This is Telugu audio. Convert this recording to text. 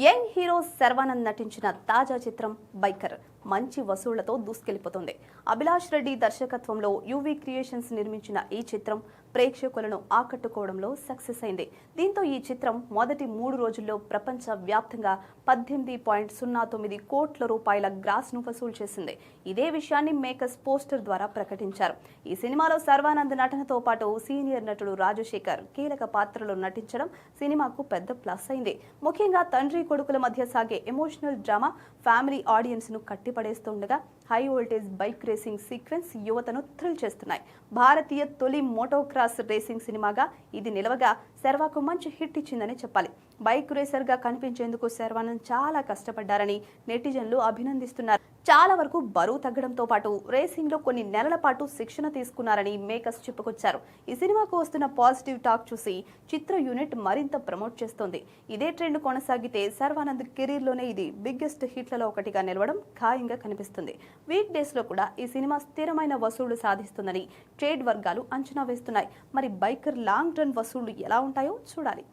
యంగ్ హీరో శర్వానంద్ నటించిన తాజా చిత్రం బైకర్ మంచి వసూళ్లతో దూసుకెళ్లిపోతుంది. అభిలాష్ రెడ్డి దర్శకత్వంలో యువి క్రియేషన్స్ నిర్మించిన ఈ చిత్రం ప్రేక్షకులను ఆకట్టుకోవడంలో సక్సెస్ అయింది. దీంతో ఈ చిత్రం మొదటి 3 రోజుల్లో ప్రపంచ వ్యాప్తంగా 18.09 కోట్ల రూపాయల గ్రాస్ ను వసూలు చేసింది. ఇదే విషయాన్ని మేకర్స్ పోస్టర్ ద్వారా ప్రకటించారు. ఈ సినిమాలో శర్వానంద్ నటనతో పాటు సీనియర్ నటుడు రాజశేఖర్ కీలక పాత్రలో నటించడం సినిమాకు పెద్ద ప్లస్ అయింది. ముఖ్యంగా తండ్రి కొడుకుల మధ్య సాగే ఎమోషనల్ డ్రామా ఫ్యామిలీ ఆడియన్స్ ను కట్టిపడేస్తుండగా high voltage bike racing sequence యువతను థ్రిల్ చేస్తున్నాయి. భారతీయ తొలి మోటోక్రాస్ రేసింగ్ సినిమాగా ఇది నిలవగా శర్వాకు మంచి హిట్ ఇచ్చిందని చెప్పాలి. బైక్ రేసర్ గా కనిపించేందుకు శర్వానంద్ చాలా కష్టపడ్డారని నెటిజన్లు అభినందిస్తున్నారు. చాలా వరకు బరువు తగ్గడంతో పాటు రేసింగ్ లో కొన్ని నెలల పాటు శిక్షణ తీసుకున్నారని మేకర్స్ చెప్పుకొచ్చారు. ఈ సినిమాకు వస్తున్న పాజిటివ్ టాక్ చూసి చిత్ర యూనిట్ మరింత ప్రమోట్ చేస్తోంది. ఇదే ట్రెండ్ కొనసాగితే శర్వానంద్ కెరీర్ లోనే ఇది బిగ్గెస్ట్ హిట్లలో ఒకటిగా నిలవడం ఖాయంగా కనిపిస్తుంది. వీక్ డేస్ లో కూడా ఈ సినిమా స్థిరమైన వసూళ్లు సాధిస్తుందని ట్రేడ్ వర్గాలు అంచనా వేస్తున్నాయి. మరి బైకర్ లాంగ్ రన్ వసూళ్లు ఎలా ఉంటాయో చూడాలి.